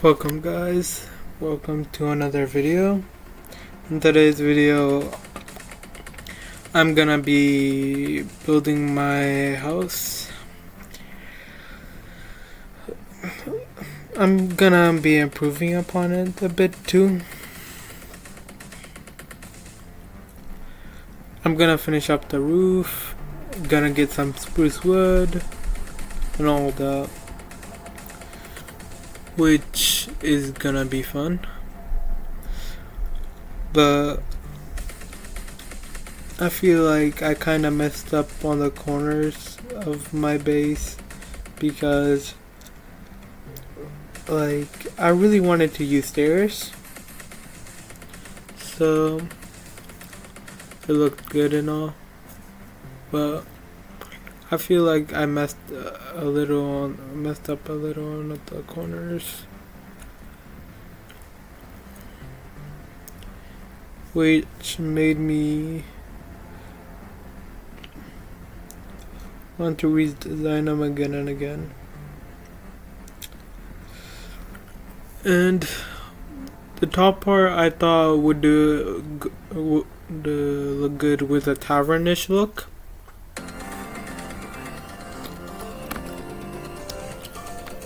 Welcome guys, welcome to another video. In today's video I'm gonna be building my house. I'm gonna be improving upon it a bit too. I'm gonna finish up the roof, gonna get some spruce wood and all that, which is gonna be fun. But I feel like I kinda messed up on the corners of my base because I really wanted to use stairs, so it looked good and all, but I feel like I messed up a little on the corners, which made me want to redesign them again and again. And the top part I thought would look good with a tavernish look.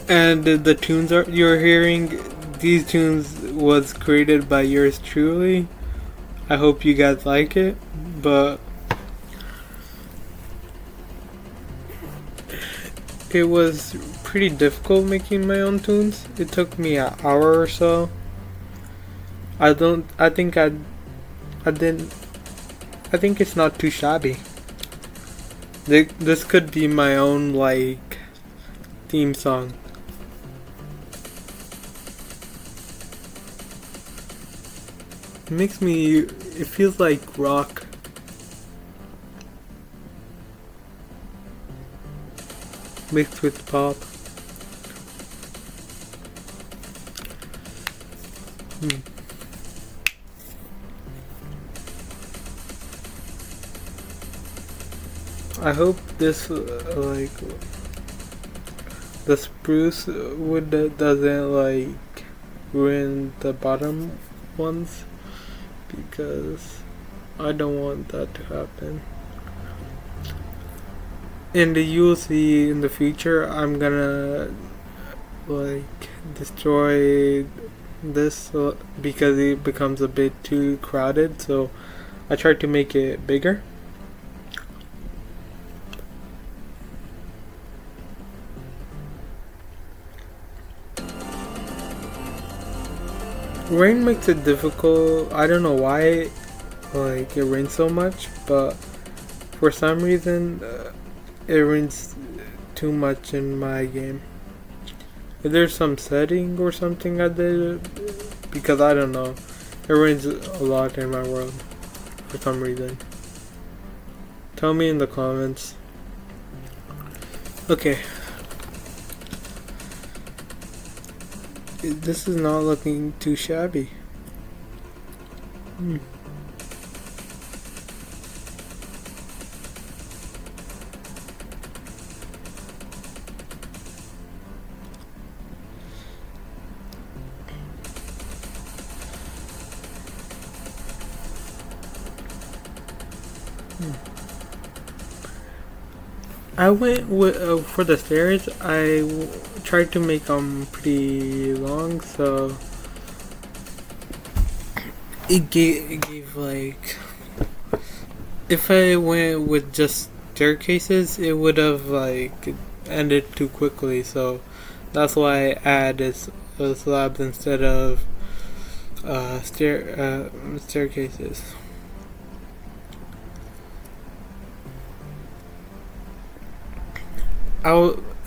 And the tunes you're hearing, these tunes was created by yours truly. I hope you guys like it, but it was pretty difficult making my own tunes. It took me an hour or so. I think it's not too shabby. This could be my own theme song. It feels like rock. Mixed with pop. I hope this the spruce wood doesn't ruin the bottom ones, because I don't want that to happen. And you'll see in the future I'm gonna destroy this because it becomes a bit too crowded, so I tried to make it bigger. Rain makes it difficult. I don't know why it rains so much, but for some reason it rains too much in my game. Is there some setting or something I did? Because I don't know. It rains a lot in my world for some reason. Tell me in the comments. Okay. This is not looking too shabby. I went with for the stairs. I tried to make them pretty long, so it gave if I went with just staircases, it would have ended too quickly. So that's why I added slabs instead of staircases.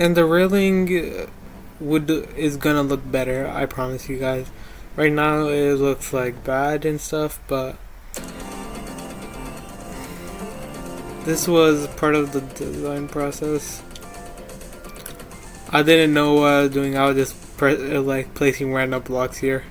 And the railing is gonna look better, I promise you guys. Right now it looks bad and stuff, but this was part of the design process. I didn't know what I was doing. I was just placing random blocks here.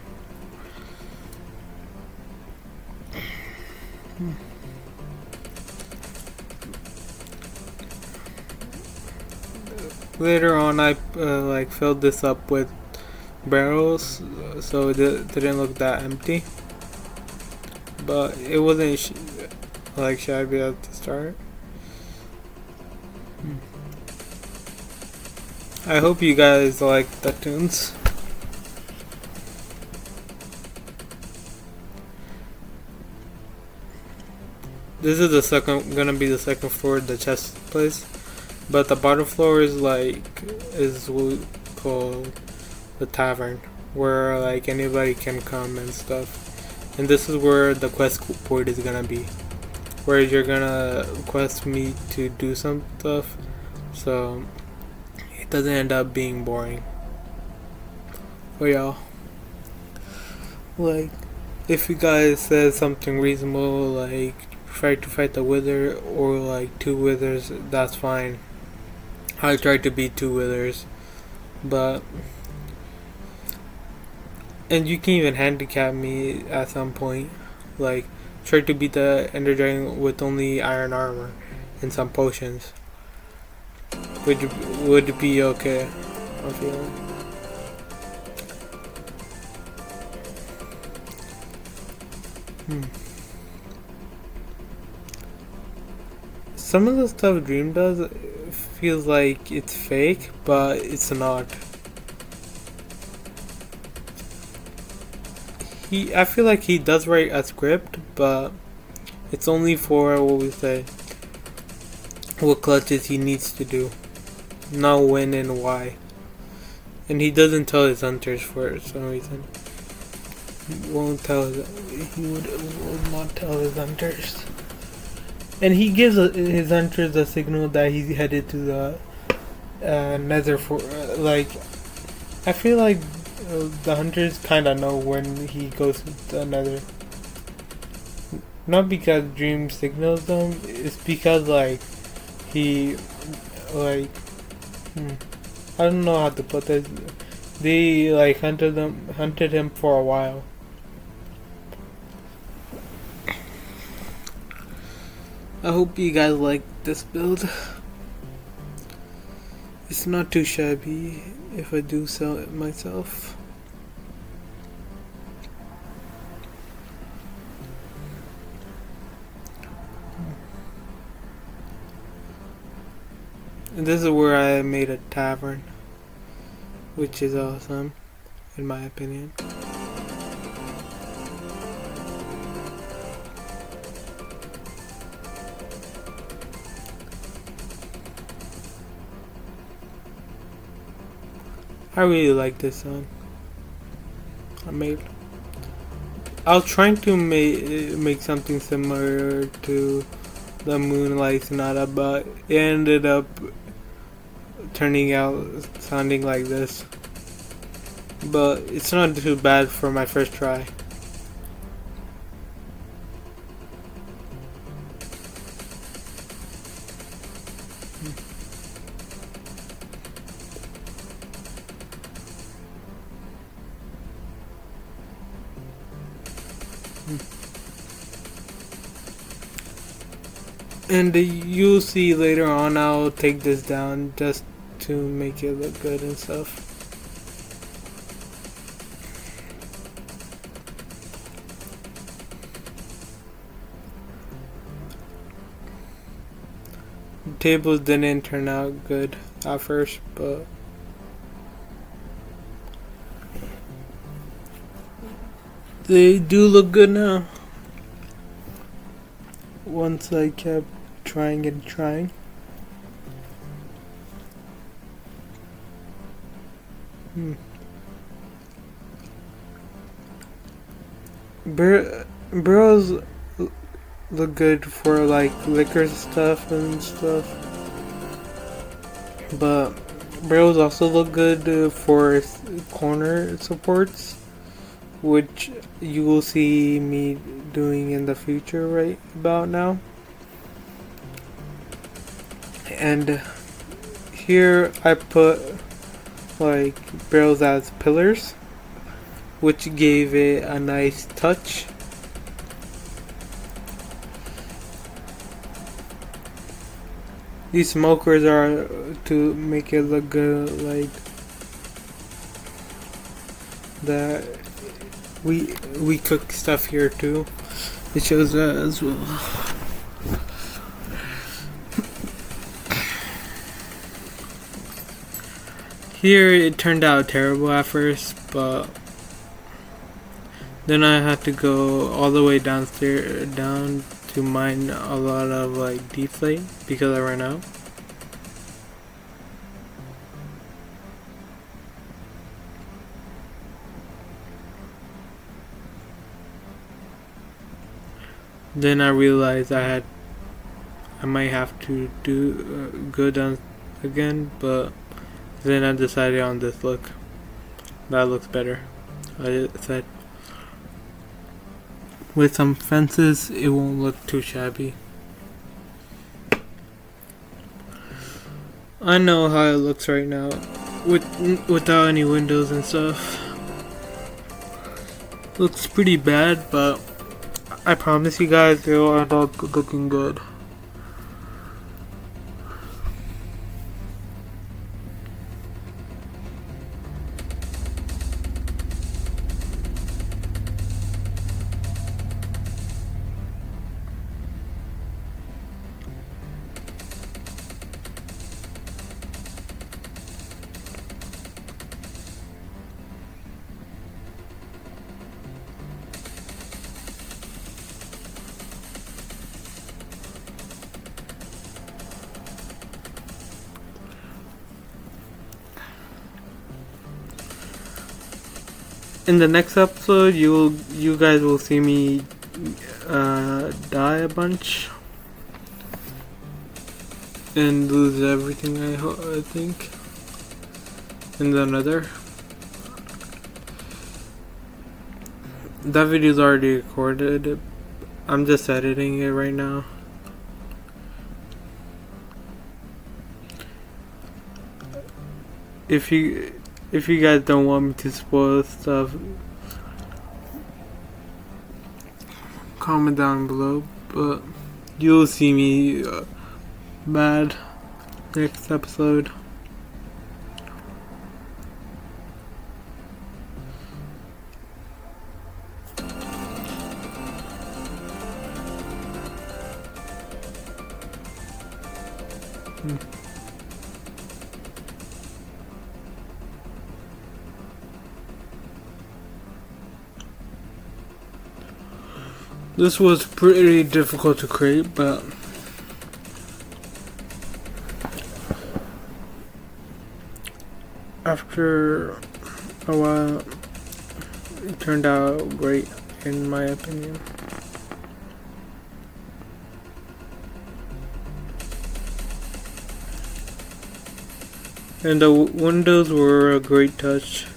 Later on, I filled this up with barrels, so it didn't look that empty. But it wasn't like shabby at the start. I hope you guys like the tunes. This is gonna be the second floor, the chest place, but the bottom floor is what we call the tavern, where like anybody can come and stuff. And this is where the quest board is gonna be, where you're gonna request me to do some stuff, so it doesn't end up being boring. But y'all, like, if you guys said something reasonable, like try to fight the wither or like 2 withers, that's fine. I tried to beat 2 withers, but and you can even handicap me at some point, like try to beat the ender dragon with only iron armor and some potions, which would be okay, I feel like. Some of the stuff Dream does feels like it's fake, but it's not. I feel like he does write a script, but it's only for what clutches he needs to do, not when and why. And he doesn't tell his hunters for some reason. He will not tell his hunters. And he gives his hunters a signal that he's headed to the nether for I feel like the hunters kind of know when he goes to the nether. Not because Dream signals them, it's because he I don't know how to put this. They hunted him for a while. I hope you guys like this build. It's not too shabby if I do sell it myself. And this is where I made a tavern, which is awesome, in my opinion. I really like this one. I was trying to make something similar to the Moonlight Sonata, but it ended up turning out sounding like this. But it's not too bad for my first try. And you'll see later on I'll take this down just to make it look good and stuff. The tables didn't turn out good at first, but they do look good now. Once I kept trying and trying. Barrels look good for liquor stuff and stuff, but barrels also look good for corner supports, which you will see me doing in the future right about now. And here I put barrels as pillars, which gave it a nice touch. These smokers are to make it look good, that we cook stuff here too. It shows that as well. Here it turned out terrible at first, but then I had to go all the way down to mine a lot of like deflate because I ran out. Then I realized I might have to go down again, but then I decided on this look. That looks better. I said with some fences, it won't look too shabby. I know how it looks right now, without any windows and stuff. Looks pretty bad, but I promise you guys it will end up looking good. In the next episode, you guys will see me die a bunch and lose everything. I think in the Nether. That video's already recorded. I'm just editing it right now. If you guys don't want me to spoil stuff, comment down below. But you'll see me bad next episode. This was pretty difficult to create, but after a while, it turned out great, in my opinion. And the windows were a great touch,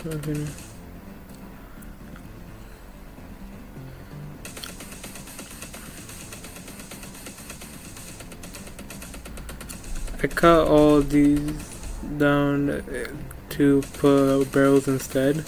in my opinion. I cut all these down to put barrels instead.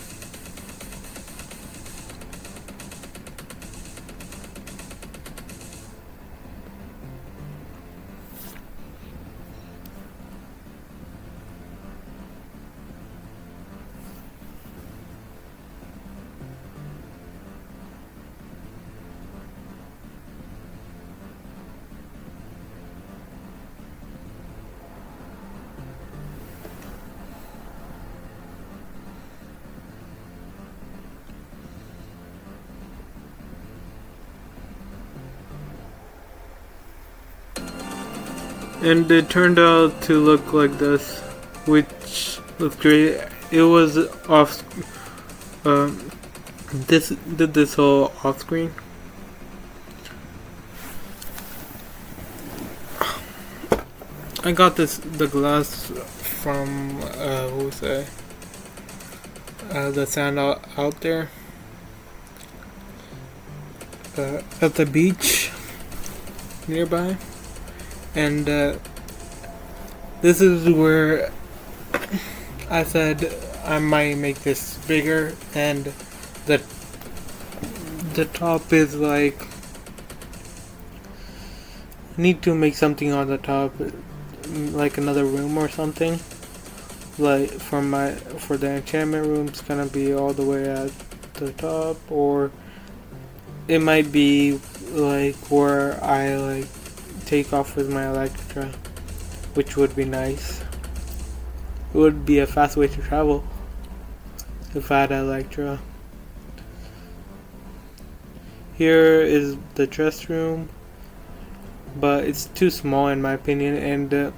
And it turned out to look like this, which looks great. It was off. Did this whole off screen. I got the glass from what was that? The sand out there at the beach nearby. And this is where I said I might make this bigger, and the top is like, need to make something on the top, like another room or something, like for the enchantment room, it's gonna be all the way at the top, or it might be like where I like take off with my Electra, which would be nice. It would be a fast way to travel if I had Electra. Here is the dress room, but it's too small in my opinion, and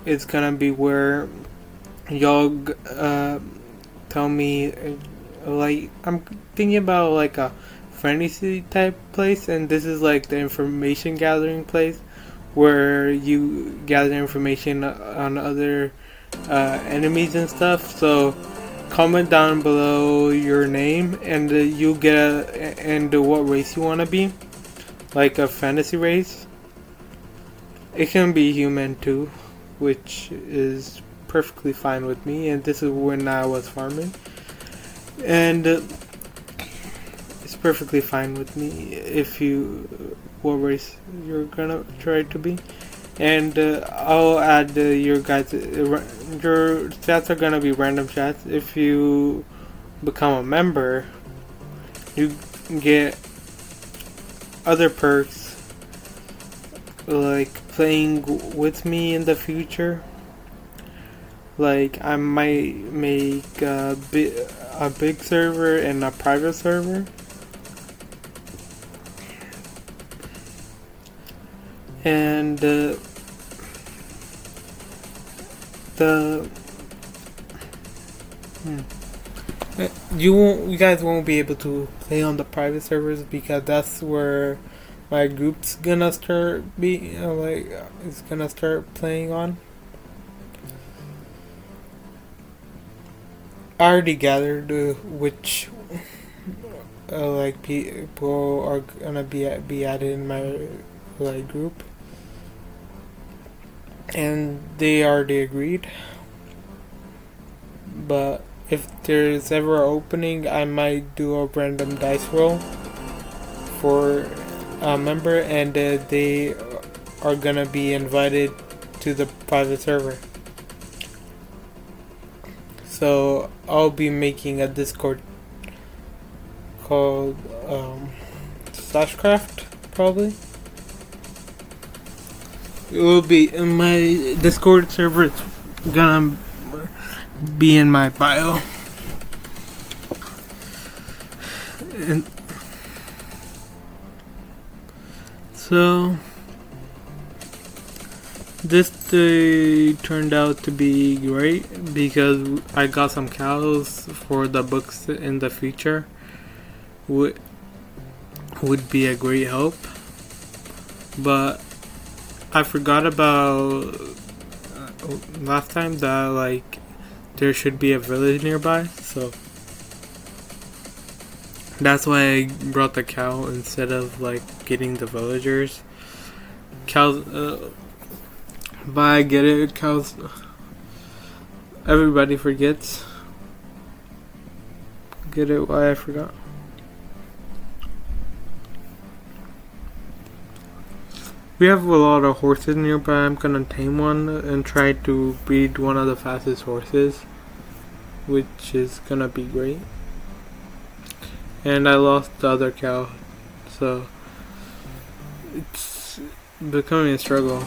it's gonna be where y'all tell me, like, I'm thinking about like a fantasy type place, and this is like the information gathering place where you gather information on other enemies and stuff. So comment down below your name, and you'll get and what race you want to be, like a fantasy race. It can be human too, which is perfectly fine with me, and this is when I was farming, and it's perfectly fine with me if you what race you're gonna try to be. And I'll add your guys, your stats are gonna be random stats. If you become a member, you get other perks like playing with me in the future. Like I might make a big server and a private server, and you guys won't be able to play on the private servers because that's where my group's gonna start it's gonna start playing on. I already gathered which like people are gonna be added in my like group, and they already agreed. But if there's ever an opening, I might do a random dice roll for a member, and they are gonna be invited to the private server. So I'll be making a Discord called Slashcraft, probably. It will be in my Discord server. It's gonna be in my bio. And so this day turned out to be great because I got some cows for the books in the future. Would be a great help, but I forgot about last time that like there should be a village nearby, so that's why I brought the cow instead of like getting the villagers. Cows, but I get it, cows, everybody forgets. Get it why I forgot. We have a lot of horses nearby. I'm gonna tame one and try to breed one of the fastest horses, which is gonna be great. And I lost the other cow, so it's becoming a struggle.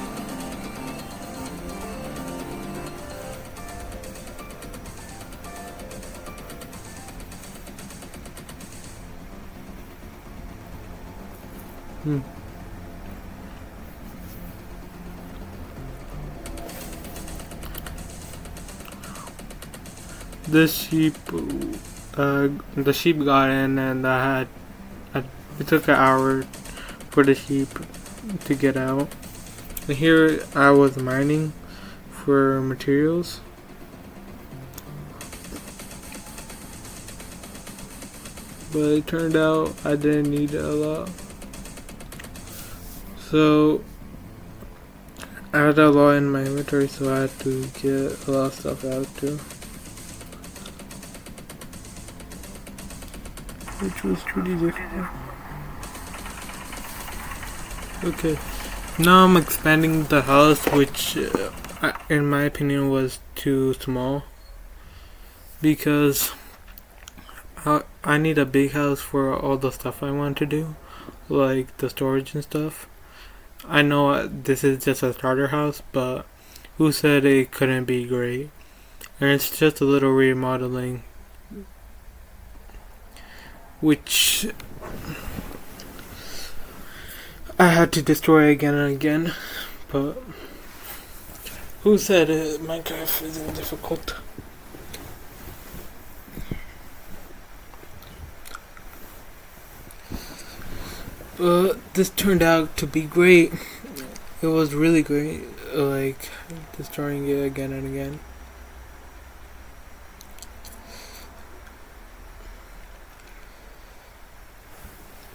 The sheep got in, and it took an hour for the sheep to get out. And here I was mining for materials. But it turned out I didn't need a lot. So I had a lot in my inventory, so I had to get a lot of stuff out too, which was pretty difficult. Okay, now I'm expanding the house, which in my opinion, was too small because I need a big house for all the stuff I want to do, like the storage and stuff. I know this is just a starter house, but who said it couldn't be great? And it's just a little remodeling, which I had to destroy again and again. But who said Minecraft isn't difficult? But this turned out to be great. It was really great, like destroying it again and again.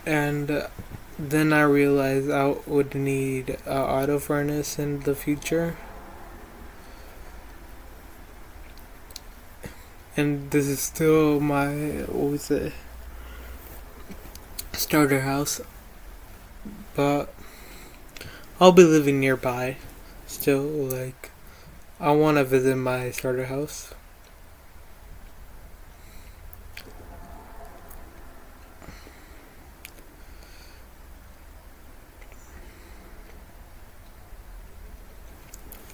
And then I realized I would need an auto furnace in the future. And this is still my, what was it, starter house. But I'll be living nearby still, like I want to visit my starter house.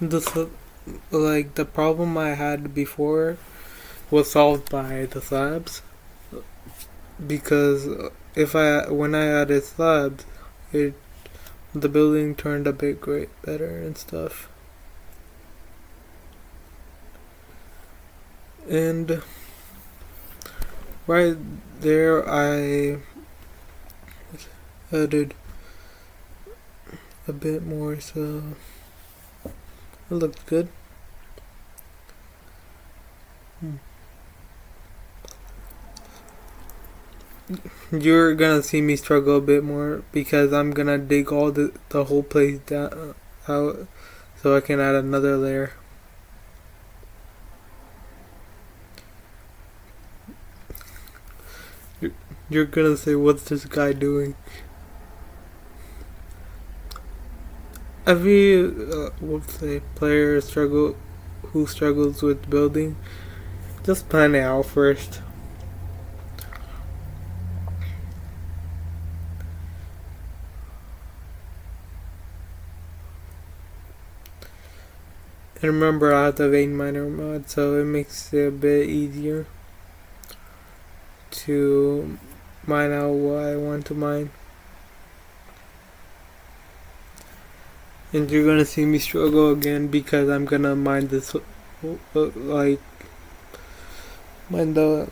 The problem I had before was solved by the slabs, because when I added slabs, the building turned a bit better and stuff. And right there I added a bit more, so it looked good. You're gonna see me struggle a bit more because I'm gonna dig all the whole place down out so I can add another layer. You're gonna say, what's this guy doing? Every player who struggles with building, just plan it out first. And remember, I have the vein miner mod, so it makes it a bit easier to mine out what I want to mine. And you're gonna see me struggle again because I'm gonna mine this, mine a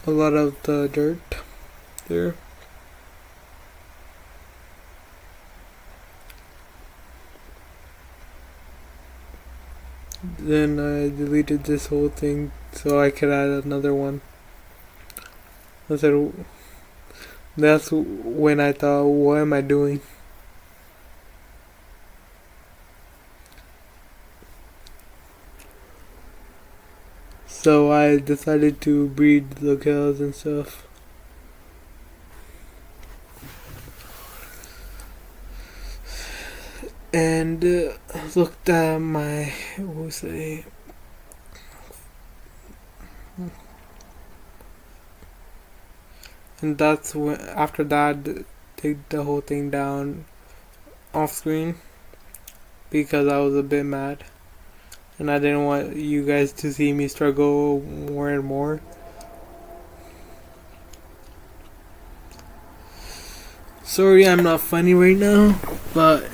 lot of the dirt there. Then I deleted this whole thing so I could add another one. That's when I thought, what am I doing? So I decided to breed the cows and stuff. And looked at my, and that's when, after that, take the whole thing down off screen because I was a bit mad and I didn't want you guys to see me struggle more and more. Sorry I'm not funny right now, but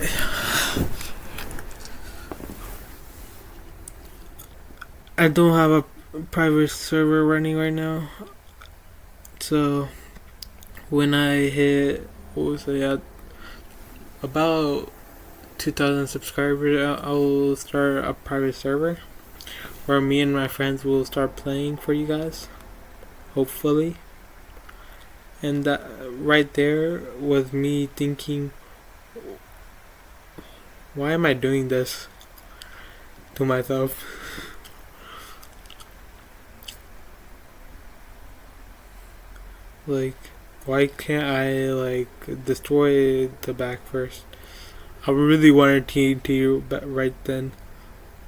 I don't have a private server running right now. So when I hit, about 2,000 subscribers, I will start a private server where me and my friends will start playing for you guys, hopefully. And that right there was me thinking, why am I doing this to myself? Like, why can't I destroy the back first? I really wanted TNT right then,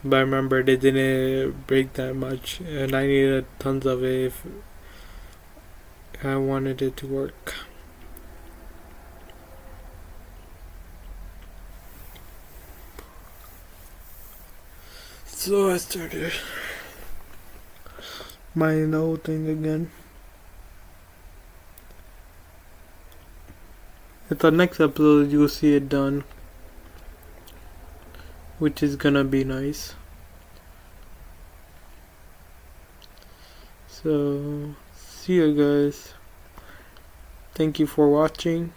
But I remember they didn't break that much, and I needed tons of it if I wanted it to work. So I started mining the whole thing again. At the next episode, you'll see it done, which is gonna be nice. So, see you guys. Thank you for watching.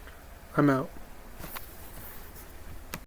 I'm out.